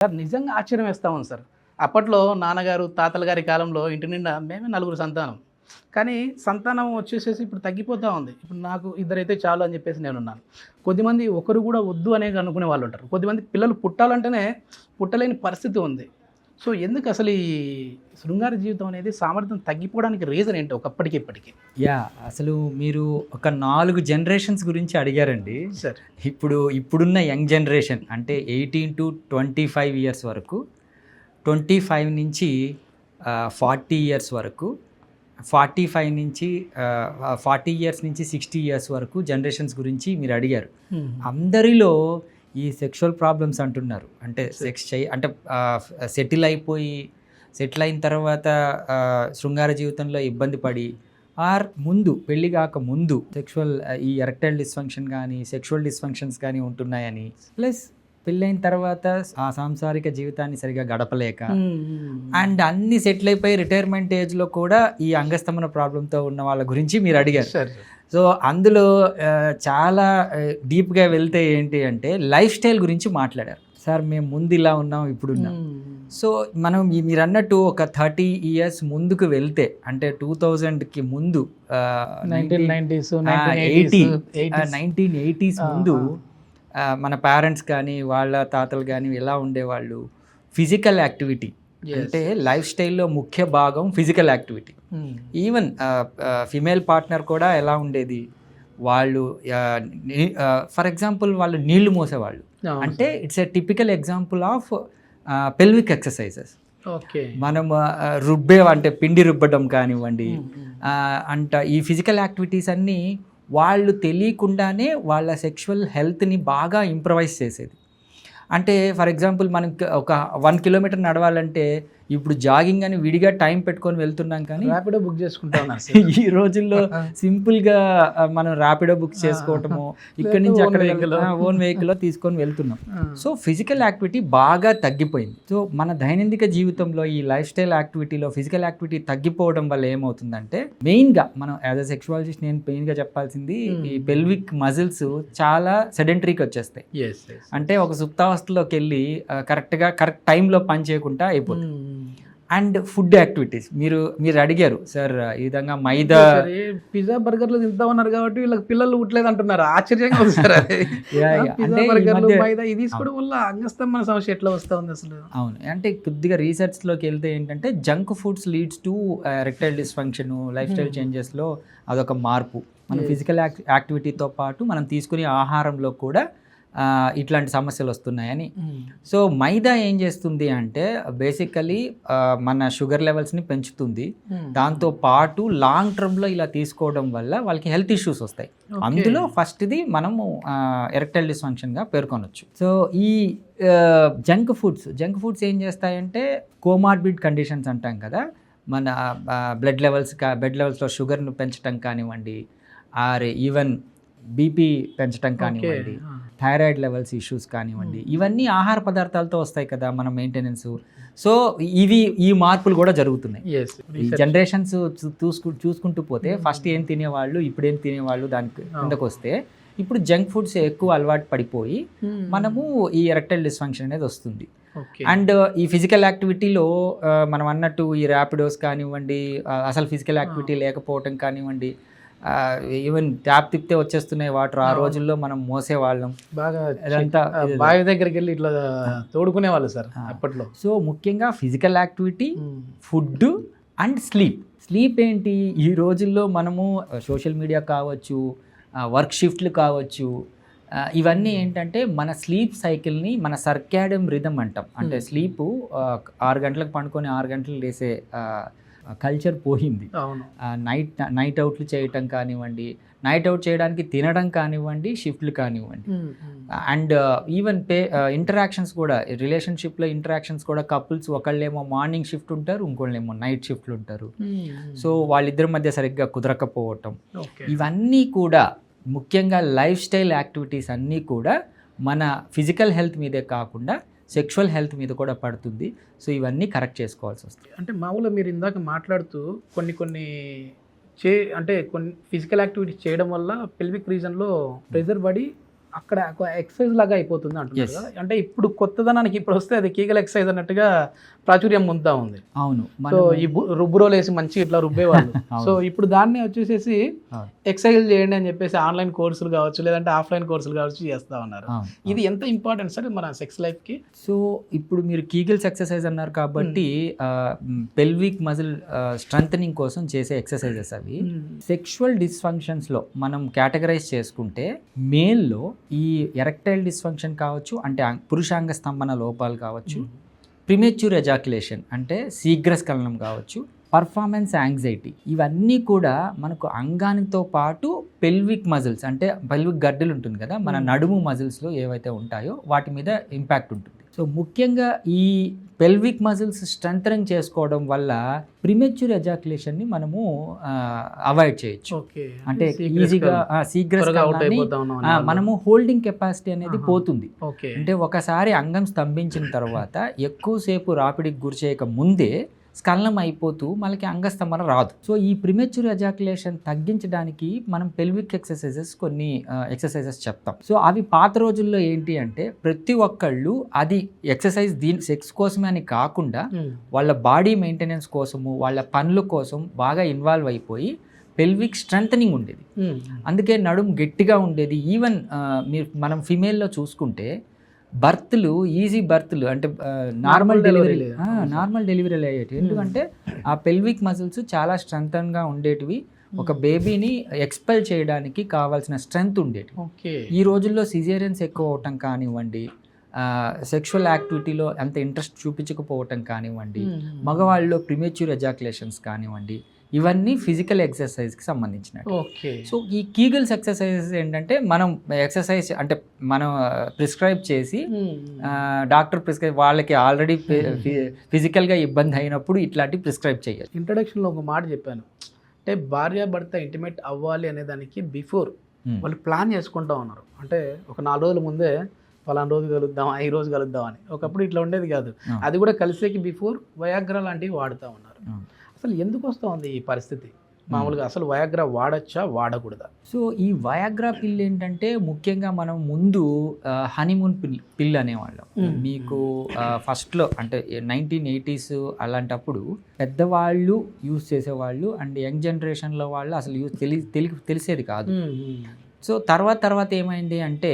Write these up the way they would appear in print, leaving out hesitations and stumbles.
Sir నిజంగా ఆశ్చర్యం వేస్తా ఉంది సార్. అప్పట్లో నాన్నగారు, తాతల గారి కాలంలో ఇంటి నిండా మేమే నలుగురు సంతానం. కానీ సంతానం వచ్చేసేసి ఇప్పుడు తగ్గిపోతూ ఉంది. ఇప్పుడు నాకు ఇద్దరైతే చాలు అని చెప్పేసి నేనున్నాను. కొద్దిమంది ఒకరు కూడా వద్దు అనే అనుకునే వాళ్ళు ఉంటారు. కొద్దిమంది పిల్లలు పుట్టాలంటేనే పుట్టలేని పరిస్థితి ఉంది. సో ఎందుకు అసలు ఈ శృంగార జీవితం అనేది సామర్థ్యం తగ్గిపోవడానికి రీజన్ ఏంటి ఒకప్పటికి ఇప్పటికి? అసలు మీరు ఒక 4 జనరేషన్స్ గురించి అడిగారండి. సార్ ఇప్పుడున్న యంగ్ జనరేషన్ అంటే 18 to 25 ఇయర్స్ వరకు, 25 నుంచి 40 ఇయర్స్ వరకు, 45 నుంచి 40 ఇయర్స్ నుంచి 60 ఇయర్స్ వరకు జనరేషన్స్ గురించి మీరు అడిగారు. అందరిలో ఈ సెక్షువల్ ప్రాబ్లమ్స్ అంటున్నారు. అంటే సెటిల్ అయిన తర్వాత శృంగార జీవితంలో ఇబ్బంది పడి ముందు పెళ్లి కాక ముందు ఈ ఎరెక్టైల్ డిస్ఫంక్షన్ కానీ సెక్షువల్ డిస్ఫంక్షన్స్ కానీ ఉంటున్నాయని, ప్లస్ పెళ్ళైన తర్వాత ఆ సాంసారిక జీవితాన్ని సరిగా గడపలేక అండ్ అన్ని సెటిల్ అయిపోయి రిటైర్మెంట్ ఏజ్లో కూడా ఈ అంగస్తమన ప్రాబ్లంతో ఉన్న వాళ్ళ గురించి మీరు అడిగారు. సో అందులో చాలా డీప్గా వెళ్తే ఏంటి అంటే లైఫ్ స్టైల్ గురించి మాట్లాడారు. సార్ మేము ముందు ఇలా ఉన్నాం, ఇప్పుడు ఉన్నాం. సో మనం మీరు అన్నట్టు ఒక 30 ఇయర్స్ ముందుకు వెళ్తే అంటే 2000కి ముందు 1980s ముందు మన పేరెంట్స్ కానీ వాళ్ళ తాతలు కానీ ఎలా ఉండేవాళ్ళు, ఫిజికల్ యాక్టివిటీ అంటే లైఫ్ స్టైల్లో ముఖ్య భాగం physical activity. Even female partner కూడా ఎలా ఉండేది, వాళ్ళు ఫర్ ఎగ్జాంపుల్ వాళ్ళు నీళ్లు మోసేవాళ్ళు. అంటే it's a typical example of pelvic exercises. మనం అంటే పిండి రుబ్బడం కానివ్వండి, ఈ ఫిజికల్ యాక్టివిటీస్ అన్నీ వాళ్ళు తెలియకుండానే వాళ్ళ సెక్షువల్ హెల్త్ని బాగా ఇంప్రవైజ్ చేసేది. అంటే ఫర్ ఎగ్జాంపుల్ మనకి ఒక 1 కిలోమీటర్ నడవాలంటే ఇప్పుడు జాగింగ్ అని విడిగా టైం పెట్టుకొని వెళ్తున్నాం, కానీ ర్యాపిడో బుక్ చేసుకుంటాం. ఈ రోజుల్లో సింపుల్గా మనం ర్యాపిడో బుక్ చేసుకోవటము, ఇక్కడి నుంచి అక్కడ ఓన్ వెహికల్లో తీసుకొని వెళ్తున్నాం. సో ఫిజికల్ యాక్టివిటీ బాగా తగ్గిపోయింది. సో మన దైనందిక జీవితంలో ఈ లైఫ్ స్టైల్ యాక్టివిటీలో ఫిజికల్ యాక్టివిటీ తగ్గిపోవడం వల్ల ఏమవుతుందంటే మెయిన్గా మనం యాజ్ అ సెక్షువాలజిస్ట్ నేను మెయిన్గా చెప్పాల్సింది ఈ పెల్విక్ మజిల్స్ చాలా సెడెంటరీకి వచ్చేస్తాయి. అంటే ఒక సుప్తావస్థలోకి వెళ్ళి కరెక్ట్ టైంలో పని చేయకుండా అయిపోతుంది. అండ్ ఫుడ్ యాక్టివిటీస్ మీరు అడిగారు సార్, ఈ విధంగా మైదా పిజ్జా బర్గర్లు తింటా ఉన్నారు కాబట్టి వీళ్ళకి పిల్లలు పుట్టలేదు అంటున్నారు. ఆశ్చర్యంగా ఉంది సార్. మైదా ఇది తీసుకోవడం వల్ల అంగస్తమన సమస్య ఎట్లా వస్తూ ఉంది అసలు? అవును, అంటే కొద్దిగా రీసెర్చ్లోకి వెళ్తే ఏంటంటే junk foods leads to erectile dysfunction, lifestyle చేంజెస్లో అదొక మార్పు. మన ఫిజికల్ యాక్టివిటీతో పాటు మనం తీసుకునే ఆహారంలో కూడా ఇట్లాంటి సమస్యలు వస్తున్నాయని. సో మైదా ఏం చేస్తుంది అంటే బేసికలీ మన షుగర్ లెవెల్స్ని పెంచుతుంది. దాంతో పాటు లాంగ్ టర్మ్లో ఇలా తీసుకోవడం వల్ల వాళ్ళకి హెల్త్ ఇష్యూస్ వస్తాయి. అందులో ఫస్ట్ది మనము ఎరెక్టైల్ డిస్ఫంక్షన్గా పేర్కొనవచ్చు. సో ఈ జంక్ ఫుడ్స్ ఏం చేస్తాయంటే కోమార్బిడ్ కండిషన్స్ అంటాం కదా, మన బ్లడ్ లెవెల్స్లో షుగర్ను పెంచడం కానివ్వండి, ఈవెన్ బీపీ పెంచడం కానివ్వండి, థైరాయిడ్ లెవెల్స్ ఇష్యూస్ కానివ్వండి, ఇవన్నీ ఆహార పదార్థాలతో వస్తాయి కదా మన మెయింటెనెన్స్. సో ఈ మార్పులు కూడా జరుగుతున్నాయి. ఈ జనరేషన్స్ చూసుకుంటూ పోతే ఫస్ట్ ఏం తినేవాళ్ళు, ఇప్పుడు ఏం తినేవాళ్ళు దానికి కిందకు వస్తే ఇప్పుడు జంక్ ఫుడ్స్ ఎక్కువ అలవాటు పడిపోయి మనము ఈ ఎరెక్టైల్ డిస్ఫంక్షన్ అనేది వస్తుంది. అండ్ ఈ ఫిజికల్ యాక్టివిటీలో మనం అన్నట్టు ఈ ర్యాపిడోస్ కానివ్వండి, అసలు ఫిజికల్ యాక్టివిటీ లేకపోవటం కానివ్వండి, ఈవెన్ ట్యాప్ తిప్పితే వచ్చేస్తున్నాయి వాటర్. ఆ రోజుల్లో మనం మోసేవాళ్ళం, బాగా బావి దగ్గరికి వెళ్ళి ఇట్లా తోడుకునే వాళ్ళు సార్ అప్పట్లో. సో ముఖ్యంగా physical activity, food and sleep ఏంటి, ఈ రోజుల్లో మనము సోషల్ మీడియా కావచ్చు, వర్క్ షిఫ్ట్లు కావచ్చు, ఇవన్నీ ఏంటంటే మన స్లీప్ సైకిల్ని మన సర్కాడియం రిథమ్ అంటాం. అంటే స్లీపు 6 గంటలకు పండుకొని 6 గంటలు లేసే కల్చర్ పోయింది. నైట్ అవుట్లు చేయటం కానివ్వండి, నైట్ అవుట్ చేయడానికి తినడం కానివ్వండి, షిఫ్ట్లు కానివ్వండి, అండ్ ఈవెన్ ఇంటరాక్షన్స్ కూడా, రిలేషన్షిప్లో ఇంటరాక్షన్స్ కూడా కపుల్స్ ఒకళ్ళేమో మార్నింగ్ షిఫ్ట్ ఉంటారు, ఇంకోళ్ళేమో నైట్ షిఫ్ట్లు ఉంటారు. సో వాళ్ళిద్దరి మధ్య సరిగ్గా కుదరకపోవటం, ఇవన్నీ కూడా ముఖ్యంగా లైఫ్ స్టైల్ యాక్టివిటీస్ అన్నీ కూడా మన ఫిజికల్ హెల్త్ మీదే కాకుండా సెక్షువల్ హెల్త్ మీద కూడా పడుతుంది. సో ఇవన్నీ కరెక్ట్ చేసుకోవాల్సి వస్తుంది. అంటే మామూలుగా మీరు ఇందాక మాట్లాడుతూ కొన్ని ఫిజికల్ యాక్టివిటీస్ చేయడం వల్ల పెల్విక్ రీజన్లో ప్రెజర్ పడి అక్కడ ఒక ఎక్సర్సైజ్ లాగా అయిపోతుంది అంటున్నారు Yes. కదా. అంటే ఇప్పుడు కొత్తదనానికి ఇప్పుడు వస్తే అది కీగల ఎక్సర్సైజ్ అన్నట్టుగా ప్రాచుర్యం పొందుతా ఉంది. అవును సో ఈ రుబ్బురోలు వేసి మంచి ఇట్లా రుబ్బేవాళ్ళు. అవును. సో ఇప్పుడు దాన్ని వచ్చేసేసి అవును. ఎక్సర్సైజ్ చేయండి అని చెప్పేసి ఆన్లైన్ కోర్సులు కావచ్చు లేదంటే ఆఫ్లైన్ కోర్సులు కావచ్చు చేస్తా ఉన్నారు. అవును. ఇది ఎంత ఇంపార్టెంట్ సార్ మన సెక్స్ లైఫ్ కి? సో ఇప్పుడు మీరు కీగిల్స్ ఎక్సర్సైజ్ అన్నారు కాబట్టి పెల్విక్ మజిల్ స్ట్రెంథనింగ్ కోసం చేసే ఎక్సర్సైజెస్ అవి. సెక్షువల్ డిస్ఫంక్షన్స్లో మనం కేటగరైజ్ చేసుకుంటే మేల్లో ఈ ఎరెక్టైల్ డిస్ఫంక్షన్ కావచ్చు, అంటే పురుషాంగ స్తంభన లోపాలు కావచ్చు, ప్రిమెచ్యూర్ ఎజాక్యులేషన్ అంటే శీఘ్రస్ఖలనం కావచ్చు, పర్ఫార్మెన్స్ యాంగ్జైటీ, ఇవన్నీ కూడా మనకు అంగానితో పాటు పెల్విక్ మజిల్స్ అంటే పెల్విక్ గడ్డలు ఉంటుంది కదా, మన నడుము మజిల్స్లో ఏవైతే ఉంటాయో వాటి మీద ఇంపాక్ట్ ఉంటుంది. సో ముఖ్యంగా ఈ పెల్విక్ మజిల్స్ స్ట్రెంథనింగ్ చేసుకోవడం వల్ల ప్రిమెచ్యూర్ ఎజాక్యులేషన్ని మనము అవాయిడ్ చేయొచ్చు. అంటే ఈజీగా శీఘ్రస్ఖలనాన్ని మనము హోల్డింగ్ కెపాసిటీ అనేది పోతుంది. అంటే ఒకసారి అంగం స్తంభించిన తర్వాత ఎక్కువసేపు రాపిడికి గురి చేయక ముందే స్ఖలనం అయిపోతూ మనకి అంగస్తంభన రాదు. సో ఈ ప్రిమెచ్యూర్ ఎజాక్యులేషన్ తగ్గించడానికి మనం పెల్విక్ ఎక్సర్సైజెస్ కొన్ని ఎక్సర్సైజెస్ చెప్తాం. సో అవి పాత రోజుల్లో ఏంటి అంటే ప్రతి ఒక్కళ్ళు అది ఎక్సర్సైజ్ సెక్స్ కోసమే అని కాకుండా వాళ్ళ బాడీ మెయింటెనెన్స్ కోసము, వాళ్ళ పనుల కోసం బాగా ఇన్వాల్వ్ అయిపోయి పెల్విక్ స్ట్రెంథనింగ్ ఉండేది. అందుకే నడుము గట్టిగా ఉండేది. ఈవెన్ మనం ఫిమేల్లో చూసుకుంటే బర్త్లు ఈజీ బర్త్లు అంటే నార్మల్ డెలివరీలు అయ్యేటివి. ఎందుకంటే ఆ పెల్విక్ మజిల్స్ చాలా స్ట్రెంథన్గా ఉండేటివి. ఒక బేబీని ఎక్స్పెల్ చేయడానికి కావాల్సిన స్ట్రెంగ్త్ ఉండేది. ఈ రోజుల్లో సిజేరియన్స్ ఎక్కువ అవటం కానివ్వండి, సెక్షువల్ యాక్టివిటీలో అంత ఇంట్రెస్ట్ చూపించకపోవటం కానివ్వండి, మగవాళ్ళలో ప్రిమెచ్యూర్ ఎజాక్యులేషన్స్ కానివ్వండి, ఇవన్నీ ఫిజికల్ ఎక్సర్సైజ్కి సంబంధించినవి. సో ఈ కీగల్స్ ఎక్సర్సైజెస్ ఏంటంటే మనం ఎక్సర్సైజ్ అంటే మనం ప్రిస్క్రైబ్ చేసి డాక్టర్ ప్రిస్క్రైబ్ వాళ్ళకి ఆల్రెడీ ఫిజికల్గా ఇబ్బంది అయినప్పుడు ఇట్లాంటివి ప్రిస్క్రైబ్ చేయాలి. ఇంట్రడక్షన్లో ఒక మాట చెప్పాను, అంటే భార్యాభర్త ఇంటిమేట్ అవ్వాలి అనే దానికి బిఫోర్ వాళ్ళు ప్లాన్ చేసుకుంటా ఉన్నారు. అంటే ఒక 4 రోజుల ముందే ఫలానా రోజు కలుద్దాం, ఈ రోజు కలుద్దాం అని. ఒకప్పుడు ఇట్లా ఉండేది కాదు. అది కూడా కలిసేకి బిఫోర్ వయాగ్రా లాంటివి వాడుతూ ఉన్నారు. అసలు ఎందుకు వస్తూ ఉంది ఈ పరిస్థితి? మామూలుగా అసలు వయాగ్రా వాడచ్చా వాడకూడదా? సో ఈ వయాగ్రా పిల్ ఏంటంటే ముఖ్యంగా మనం ముందు హనీమూన్ పిల్ అనేవాళ్ళం. మీకు ఫస్ట్లో అంటే 1980s అలాంటప్పుడు పెద్దవాళ్ళు యూజ్ చేసేవాళ్ళు అండ్ యంగ్ జనరేషన్లో వాళ్ళు అసలు తెలిసేది కాదు. సో తర్వాత ఏమైంది అంటే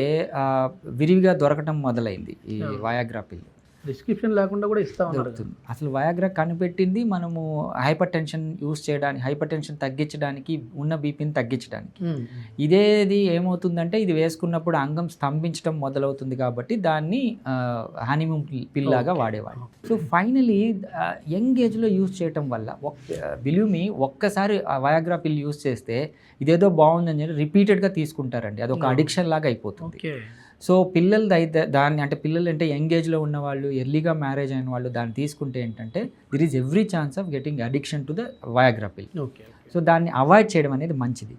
విరివిగా దొరకటం మొదలైంది ఈ వయాగ్రా పిల్. డిస్క్రిప్షన్ లేకుండా కూడా ఇస్తా ఉన్నారు. అసలు వయాగ్రా కనిపెట్టింది మనము హైపర్ టెన్షన్ యూజ్ చేయడానికి, హైపర్ టెన్షన్ తగ్గించడానికి, ఉన్న బీపీని తగ్గించడానికి. ఇదేది ఏమవుతుందంటే ఇది వేసుకున్నప్పుడు అంగం స్తంభించడం మొదలవుతుంది కాబట్టి దాన్ని హనీమూన్ పిల్ లాగా వాడేవాళ్ళు. సో ఫైనలీ యంగ్ ఏజ్లో యూజ్ చేయటం వల్ల బిలీవ్ మీ ఒక్కసారి వయాగ్రా పిల్ యూజ్ చేస్తే ఇదేదో బాగుందని చెప్పి రిపీటెడ్గా తీసుకుంటారండి. అది ఒక అడిక్షన్ లాగా అయిపోతుంది. సో పిల్లలు దాన్ని అంటే పిల్లలు అంటే యంగ్ ఏజ్లో ఉన్న వాళ్ళు, ఎర్లీగా మ్యారేజ్ అయిన వాళ్ళు దాన్ని తీసుకుంటే ఏంటంటే దిర్ is every chance of getting addiction to the Viagra పిల్. సో దాన్ని అవాయిడ్ చేయడం అనేది మంచిది.